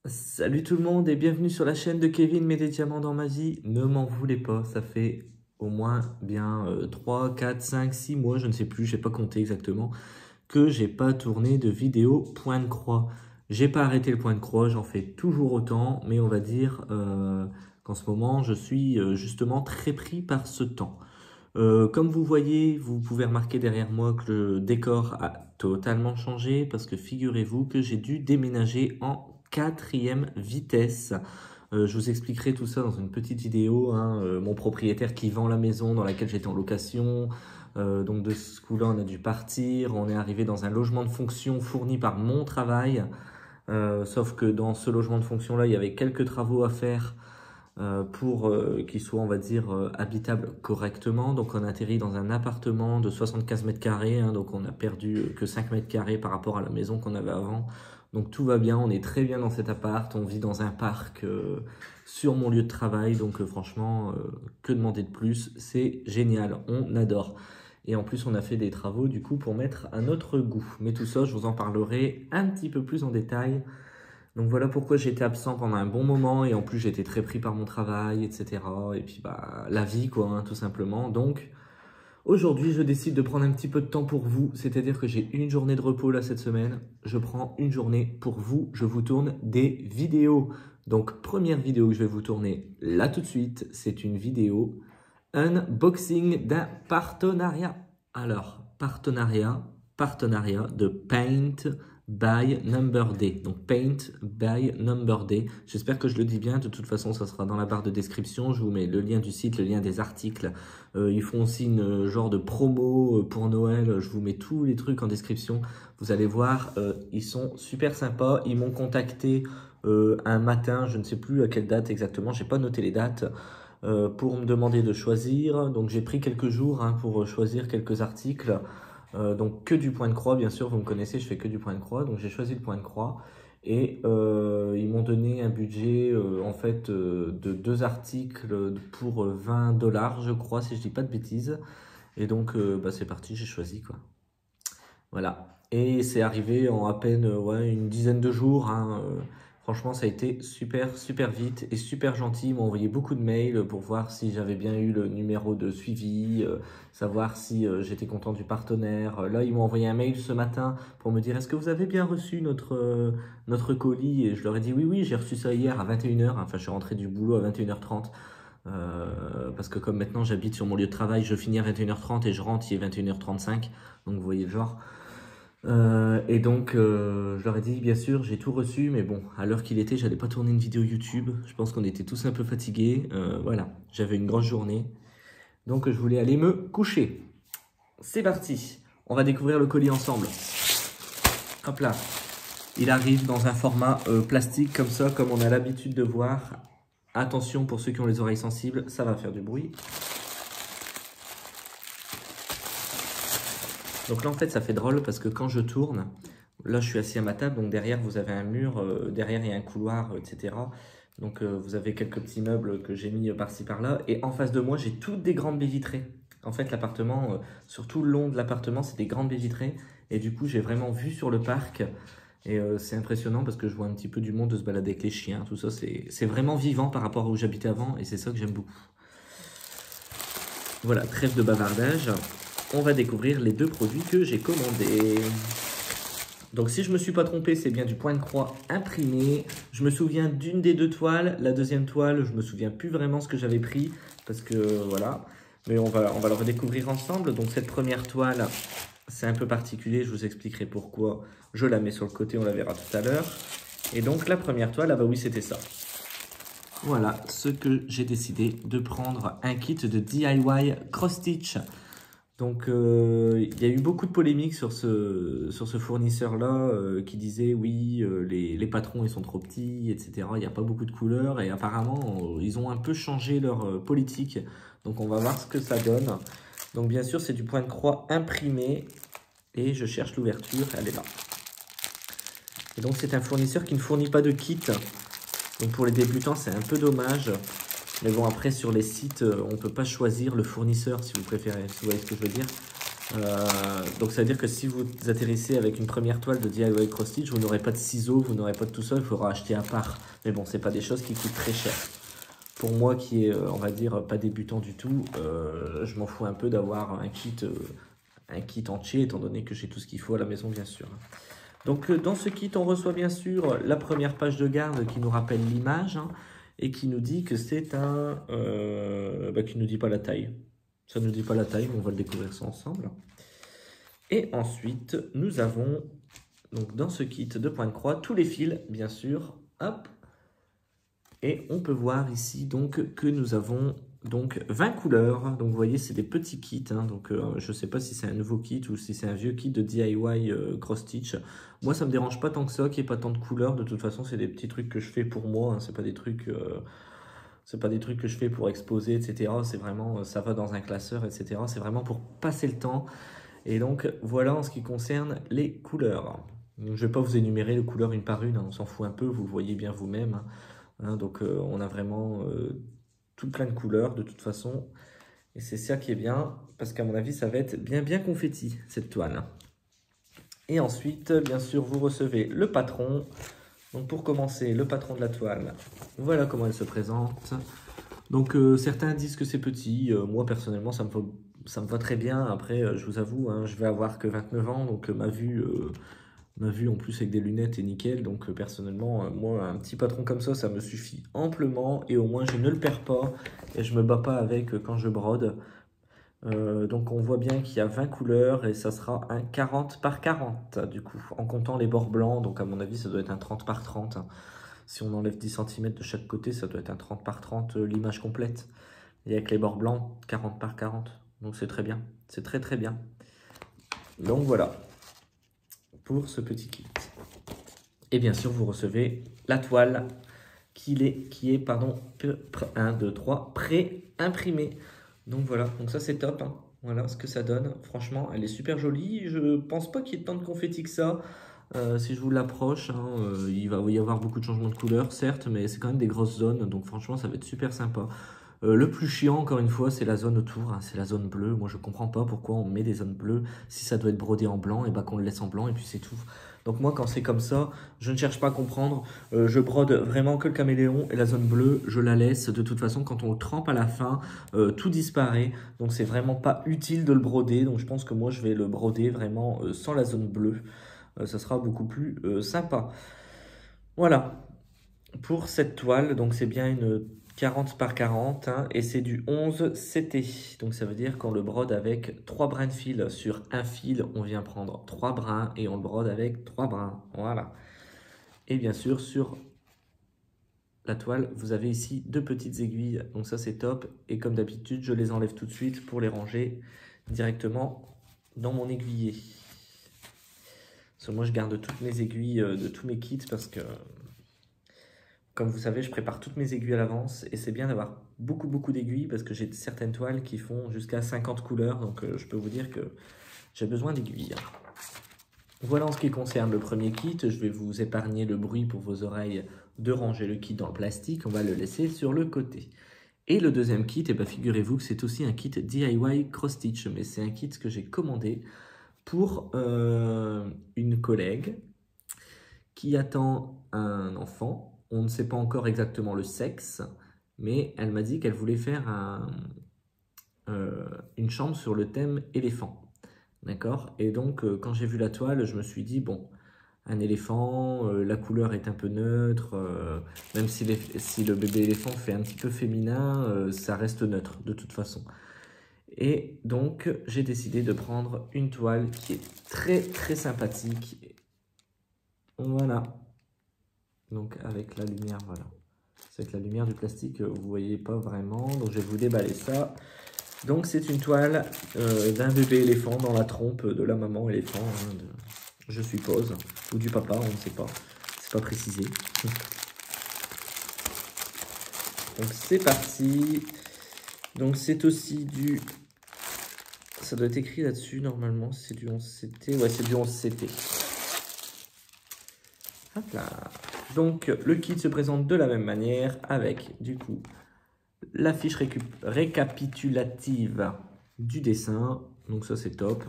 Salut tout le monde et bienvenue sur la chaîne de Kevin, mets des diamants dans ma vie. Ne m'en voulez pas, ça fait au moins bien 3, 4, 5, 6 mois, je ne sais plus, j'ai pas compté exactement, que j'ai pas tourné de vidéo point de croix. J'ai pas arrêté le point de croix, j'en fais toujours autant, mais on va dire qu'en ce moment, je suis justement très pris par ce temps. Comme vous voyez, vous pouvez remarquer derrière moi que le décor a totalement changé parce que figurez-vous que j'ai dû déménager en 4e vitesse. Je vous expliquerai tout ça dans une petite vidéo, hein. Mon propriétaire qui vend la maison dans laquelle j'étais en location. Donc de ce coup-là, on a dû partir. On est arrivé dans un logement de fonction fourni par mon travail. Sauf que dans ce logement de fonction-là, il y avait quelques travaux à faire pour qu'il soit, on va dire, habitable correctement. Donc on a atterri dans un appartement de 75 mètres carrés, hein, donc on a perdu que 5 mètres carrés par rapport à la maison qu'on avait avant. Donc tout va bien, on est très bien dans cet appart, on vit dans un parc sur mon lieu de travail, donc franchement, que demander de plus, c'est génial, on adore. Et en plus, on a fait des travaux du coup pour mettre un autre goût. Mais tout ça, je vous en parlerai un petit peu plus en détail. Donc voilà pourquoi j'étais absent pendant un bon moment et en plus j'étais très pris par mon travail, etc. Et puis bah la vie quoi, hein, tout simplement. Donc aujourd'hui je décide de prendre un petit peu de temps pour vous, c'est-à-dire que j'ai une journée de repos là cette semaine. Je prends une journée pour vous, je vous tourne des vidéos. Donc première vidéo que je vais vous tourner là tout de suite, c'est une vidéo unboxing d'un partenariat. Alors partenariat de Paint by Number Day. Donc Paint by Number Day. J'espère que je le dis bien. De toute façon, ça sera dans la barre de description. Je vous mets le lien du site, le lien des articles. Ils font aussi une genre de promo pour Noël. Je vous mets tous les trucs en description. Vous allez voir, ils sont super sympas. Ils m'ont contacté un matin, je ne sais plus à quelle date exactement. J'ai pas noté les dates. Pour me demander de choisir. Donc j'ai pris quelques jours hein, pour choisir quelques articles. Donc que du point de croix, bien sûr, vous me connaissez, je fais que du point de croix. Donc j'ai choisi le point de croix et ils m'ont donné un budget en fait de 2 articles pour 20 $, je crois, si je dis pas de bêtises. Et donc bah, c'est parti, j'ai choisi quoi. Voilà. Et c'est arrivé en à peine ouais, une dizaine de jours. Hein, franchement, ça a été super vite et super gentil. Ils m'ont envoyé beaucoup de mails pour voir si j'avais bien eu le numéro de suivi, savoir si j'étais content du partenaire. Là, ils m'ont envoyé un mail ce matin pour me dire est-ce que vous avez bien reçu notre colis? Et je leur ai dit oui, j'ai reçu ça hier à 21 h. Enfin, je suis rentré du boulot à 21 h 30. Parce que comme maintenant j'habite sur mon lieu de travail, je finis à 21 h 30 et je rentre, il est 21 h 35. Donc vous voyez le genre. Et donc, je leur ai dit, bien sûr, j'ai tout reçu, mais bon, à l'heure qu'il était, j'allais pas tourner une vidéo YouTube. Je pense qu'on était tous un peu fatigués. Voilà, j'avais une grosse journée. Donc, je voulais aller me coucher. C'est parti. On va découvrir le colis ensemble. Hop là. Il arrive dans un format plastique comme ça, comme on a l'habitude de voir. Attention pour ceux qui ont les oreilles sensibles, ça va faire du bruit. Donc là, en fait, ça fait drôle parce que quand je tourne, là, je suis assis à ma table. Donc derrière, vous avez un mur. Derrière, il y a un couloir, etc. Donc vous avez quelques petits meubles que j'ai mis par-ci, par-là. Et en face de moi, j'ai toutes des grandes baies vitrées. En fait, l'appartement, sur tout le long de l'appartement, c'est des grandes baies vitrées. Et du coup, j'ai vraiment vue sur le parc. Et c'est impressionnant parce que je vois un petit peu du monde de se balader avec les chiens. Tout ça, c'est vraiment vivant par rapport à où j'habitais avant. Et c'est ça que j'aime beaucoup. Voilà, trêve de bavardage. On va découvrir les 2 produits que j'ai commandés. Donc si je ne me suis pas trompé, c'est bien du point de croix imprimé. Je me souviens d'une des 2 toiles. La deuxième toile, je ne me souviens plus vraiment ce que j'avais pris. Parce que voilà. Mais on va le redécouvrir ensemble. Donc cette première toile, c'est un peu particulier. Je vous expliquerai pourquoi. Je la mets sur le côté, on la verra tout à l'heure. Et donc la première toile, ah bah oui, c'était ça. Voilà ce que j'ai décidé de prendre. Un kit de DIY cross-stitch. Donc, il y a eu beaucoup de polémiques sur ce fournisseur-là qui disait oui, les patrons ils sont trop petits, etc. Il n'y a pas beaucoup de couleurs et apparemment ils ont un peu changé leur politique. Donc, on va voir ce que ça donne. Donc, bien sûr, c'est du point de croix imprimé et je cherche l'ouverture, elle est là. Et donc, c'est un fournisseur qui ne fournit pas de kit. Donc, pour les débutants, c'est un peu dommage. Mais bon, après, sur les sites, on ne peut pas choisir le fournisseur, si vous préférez. Vous voyez ce que je veux dire? Donc ça veut dire que si vous atterrissez avec une première toile de DIY Cross Stitch, vous n'aurez pas de ciseaux, vous n'aurez pas de tout ça, il faudra acheter à part. Mais bon, c'est pas des choses qui coûtent très cher. Pour moi qui est, on va dire, pas débutant du tout, je m'en fous un peu d'avoir un kit entier, étant donné que j'ai tout ce qu'il faut à la maison, bien sûr. Donc dans ce kit, on reçoit bien sûr la première page de garde qui nous rappelle l'image, hein, et qui nous dit que c'est un... qui nous dit pas la taille. Ça ne nous dit pas la taille, mais on va le découvrir ça ensemble. Et ensuite, nous avons, donc dans ce kit de point de croix, tous les fils, bien sûr. Hop. Et on peut voir ici donc que nous avons donc 20 couleurs. Donc vous voyez, c'est des petits kits. Hein, donc je ne sais pas si c'est un nouveau kit ou si c'est un vieux kit de DIY Cross Stitch. Moi, ça ne me dérange pas tant que ça qu'il n'y ait pas tant de couleurs. De toute façon, c'est des petits trucs que je fais pour moi. Hein, c'est pas des trucs... c'est pas des trucs que je fais pour exposer, etc. C'est vraiment, ça va dans un classeur, etc. C'est vraiment pour passer le temps. Et donc, voilà en ce qui concerne les couleurs. Donc, je ne vais pas vous énumérer les couleurs une par une, hein, on s'en fout un peu, vous le voyez bien vous-même. Hein, donc, on a vraiment tout plein de couleurs de toute façon. Et c'est ça qui est bien, parce qu'à mon avis, ça va être bien confetti, cette toile. Et ensuite, bien sûr, vous recevez le patron. Donc pour commencer, le patron de la toile, voilà comment elle se présente. Donc certains disent que c'est petit, moi personnellement ça me va très bien. Après je vous avoue, hein, je vais avoir que 29 ans, donc ma vue en plus avec des lunettes est nickel. Donc personnellement, moi un petit patron comme ça me suffit amplement et au moins je ne le perds pas et je me bats pas avec quand je brode. Donc on voit bien qu'il y a 20 couleurs et ça sera un 40 par 40 du coup, en comptant les bords blancs, donc à mon avis ça doit être un 30 par 30. Si on enlève 10 cm de chaque côté, ça doit être un 30 par 30 l'image complète. Et avec les bords blancs, 40 par 40. Donc c'est très bien, c'est très bien. Donc voilà, pour ce petit kit. Et bien sûr vous recevez la toile qui est pardon, 1, 2, 3, pré-imprimée. Donc voilà, donc ça c'est top, hein. Voilà ce que ça donne. Franchement, elle est super jolie. Je pense pas qu'il y ait tant de confetti que ça. Si je vous l'approche, hein, il va y avoir beaucoup de changements de couleur, certes, mais c'est quand même des grosses zones. Donc franchement, ça va être super sympa. Le plus chiant, encore une fois, c'est la zone autour, hein, c'est la zone bleue. Moi, je comprends pas pourquoi on met des zones bleues. Si ça doit être brodé en blanc, et bah qu'on le laisse en blanc et puis c'est tout. Donc moi, quand c'est comme ça, je ne cherche pas à comprendre. Je brode vraiment que le caméléon et la zone bleue, je la laisse. De toute façon, quand on le trempe à la fin, tout disparaît. Donc c'est vraiment pas utile de le broder. Donc je pense que moi, je vais le broder vraiment sans la zone bleue. Ça sera beaucoup plus sympa. Voilà, pour cette toile, donc c'est bien une 40 par 40, hein, et c'est du 11 CT. Donc ça veut dire qu'on le brode avec 3 brins de fil. Sur un fil, on vient prendre 3 brins et on le brode avec 3 brins. Voilà. Et bien sûr, sur la toile, vous avez ici 2 petites aiguilles. Donc ça, c'est top. Et comme d'habitude, je les enlève tout de suite pour les ranger directement dans mon aiguillet. Parce que moi, je garde toutes mes aiguilles de tous mes kits parce que... Comme vous savez, je prépare toutes mes aiguilles à l'avance et c'est bien d'avoir beaucoup d'aiguilles parce que j'ai certaines toiles qui font jusqu'à 50 couleurs. Donc je peux vous dire que j'ai besoin d'aiguilles. Voilà en ce qui concerne le premier kit. Je vais vous épargner le bruit pour vos oreilles de ranger le kit dans le plastique. On va le laisser sur le côté. Et le deuxième kit, eh ben, figurez-vous que c'est aussi un kit DIY Cross Stitch. Mais c'est un kit que j'ai commandé pour une collègue qui attend un enfant. On ne sait pas encore exactement le sexe, mais elle m'a dit qu'elle voulait faire une chambre sur le thème éléphant. D'accord? Et donc, quand j'ai vu la toile, je me suis dit, bon, un éléphant, la couleur est un peu neutre, même si le bébé éléphant fait un petit peu féminin, ça reste neutre de toute façon. Et donc, j'ai décidé de prendre une toile qui est très sympathique. Voilà. Donc avec la lumière, voilà. C'est avec la lumière du plastique, vous ne voyez pas vraiment. Donc je vais vous déballer ça. Donc c'est une toile d'un bébé éléphant dans la trompe de la maman éléphant, hein, je suppose. Ou du papa, on ne sait pas. C'est pas précisé. Donc c'est parti. Donc c'est aussi du... Ça doit être écrit là-dessus normalement. C'est du 11CT. Ouais, c'est du 11CT. Hop là. Donc, le kit se présente de la même manière avec, du coup, la fiche récapitulative du dessin, Donc ça c'est top.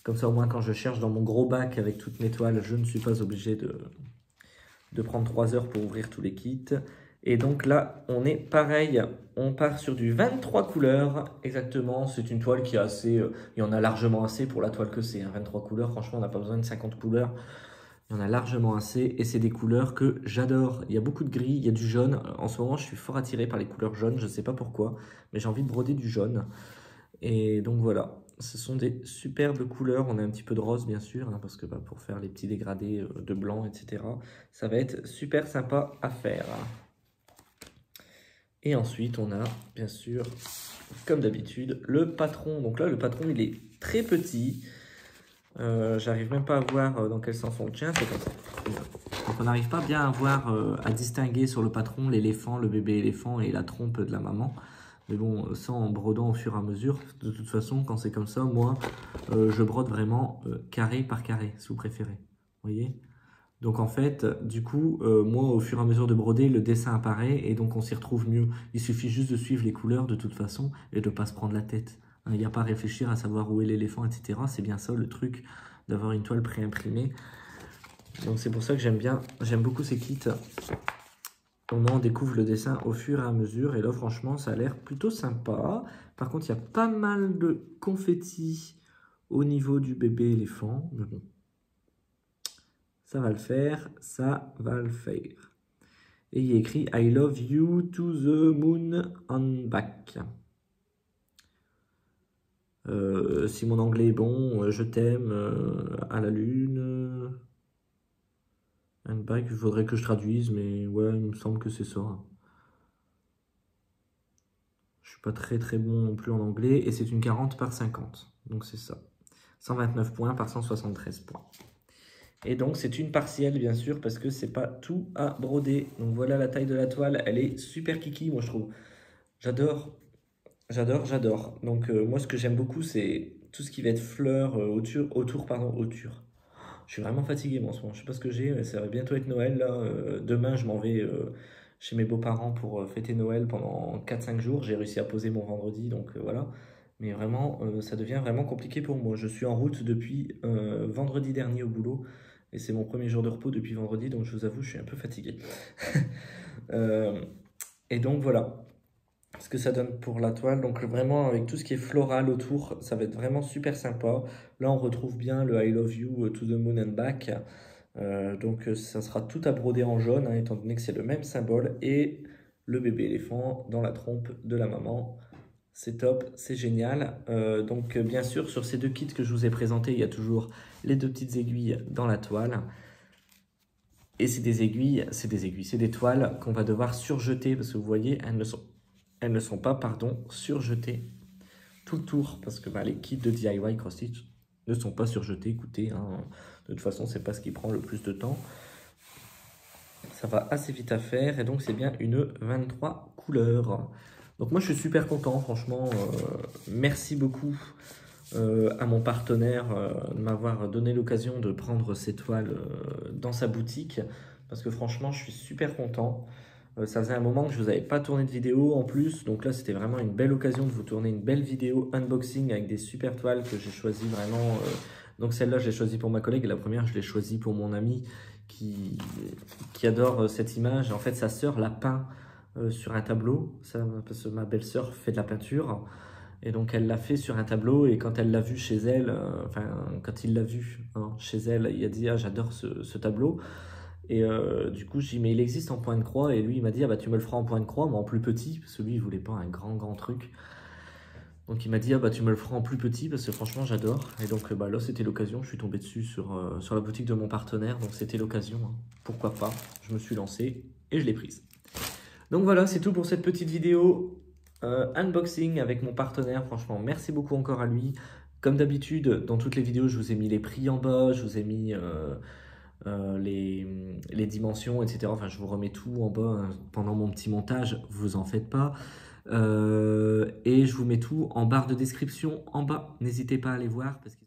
Comme ça au moins quand je cherche dans mon gros bac avec toutes mes toiles, je ne suis pas obligé de prendre 3 heures pour ouvrir tous les kits. Et donc là, on est pareil, on part sur du 23 couleurs, exactement. C'est une toile qui est assez, il y en a largement assez pour la toile que c'est, hein, 23 couleurs, franchement on n'a pas besoin de 50 couleurs. Il y en a largement assez et c'est des couleurs que j'adore. Il y a beaucoup de gris, il y a du jaune. En ce moment, je suis fort attiré par les couleurs jaunes, je ne sais pas pourquoi, mais j'ai envie de broder du jaune. Et donc voilà, ce sont des superbes couleurs. On a un petit peu de rose bien sûr, hein, parce que pour faire les petits dégradés de blanc, etc. Ça va être super sympa à faire. Et ensuite, on a, bien sûr, comme d'habitude, le patron. Donc là, le patron, il est très petit. J'arrive même pas à voir dans quel sens on le tient. C'est comme ça. Donc on n'arrive pas bien à voir, à distinguer sur le patron l'éléphant, le bébé éléphant et la trompe de la maman. Mais bon, ça en brodant au fur et à mesure. De toute façon, quand c'est comme ça, moi, je brode vraiment carré par carré, si vous préférez. Vous voyez ? Donc en fait, du coup, moi, au fur et à mesure de broder, le dessin apparaît et donc on s'y retrouve mieux. Il suffit juste de suivre les couleurs de toute façon et de ne pas se prendre la tête. Il n'y a pas à réfléchir à savoir où est l'éléphant, etc. C'est bien ça le truc d'avoir une toile préimprimée. Donc c'est pour ça que j'aime beaucoup ces kits. Au moins on découvre le dessin au fur et à mesure et là franchement ça a l'air plutôt sympa. Par contre il y a pas mal de confettis au niveau du bébé éléphant, mais bon. Ça va le faire, ça va le faire. Et il y a écrit « I love you to the moon and back ». Si mon anglais est bon, je t'aime à la lune. And back, il faudrait que je traduise, mais ouais, il me semble que c'est ça. Je suis pas très bon non plus en anglais. Et c'est une 40 par 50, donc c'est ça. 129 points par 173 points. Et donc c'est une partielle bien sûr parce que c'est pas tout à broder. Donc voilà la taille de la toile, elle est super kiki moi je trouve. J'adore. Donc moi ce que j'aime beaucoup c'est tout ce qui va être fleurs autour. Je suis vraiment fatigué moi en ce moment, je sais pas ce que j'ai, mais ça va bientôt être Noël là. Demain je m'en vais chez mes beaux-parents pour fêter Noël pendant 4-5 jours. J'ai réussi à poser mon vendredi donc voilà. Mais vraiment ça devient vraiment compliqué pour moi. Je suis en route depuis vendredi dernier au boulot. Et c'est mon premier jour de repos depuis vendredi, donc je vous avoue, je suis un peu fatigué. Et donc voilà ce que ça donne pour la toile. Donc vraiment, avec tout ce qui est floral autour, ça va être vraiment super sympa. Là, on retrouve bien le I love you to the moon and back. Donc ça sera tout à broder en jaune, hein, étant donné que c'est le même symbole. Et le bébé éléphant dans la trompe de la maman. C'est top, c'est génial. Donc bien sûr, sur ces deux kits que je vous ai présentés, il y a toujours les deux petites aiguilles dans la toile. Et c'est des aiguilles, c'est des toiles qu'on va devoir surjeter parce que vous voyez, elles ne sont pas, surjetées tout le tour parce que les kits de DIY Cross Stitch ne sont pas surjetés. Écoutez, hein, de toute façon, c'est pas ce qui prend le plus de temps. Ça va assez vite à faire et donc c'est bien une 23 couleurs. Donc moi je suis super content, franchement, merci beaucoup à mon partenaire de m'avoir donné l'occasion de prendre ces toiles dans sa boutique, parce que franchement je suis super content. Ça faisait un moment que je ne vous avais pas tourné de vidéo en plus, donc là c'était vraiment une belle occasion de vous tourner une belle vidéo unboxing avec des super toiles que j'ai choisies vraiment. Donc celle-là je l'ai choisie pour ma collègue et la première je l'ai choisie pour mon ami qui adore cette image. En fait sa sœur l'a peint sur un tableau, parce que ma belle-sœur fait de la peinture, et donc elle l'a fait sur un tableau, et quand elle l'a vu chez elle, quand il l'a vu chez elle, il a dit « Ah, j'adore ce tableau ». Et du coup, je dis « Mais il existe en point de croix », et lui il m'a dit « Ah bah tu me le feras en point de croix, mais en plus petit », parce que lui il voulait pas un grand truc. Donc il m'a dit « Ah bah tu me le feras en plus petit, parce que franchement j'adore ». Et donc là c'était l'occasion, je suis tombé dessus sur la boutique de mon partenaire, donc c'était l'occasion, hein. Pourquoi pas, je me suis lancé et je l'ai prise. Donc voilà, c'est tout pour cette petite vidéo unboxing avec mon partenaire. Franchement, merci beaucoup encore à lui. Comme d'habitude, dans toutes les vidéos, je vous ai mis les prix en bas, je vous ai mis les dimensions, etc. Enfin, je vous remets tout en bas pendant mon petit montage, vous en faites pas. Et je vous mets tout en barre de description en bas. N'hésitez pas à aller voir parce que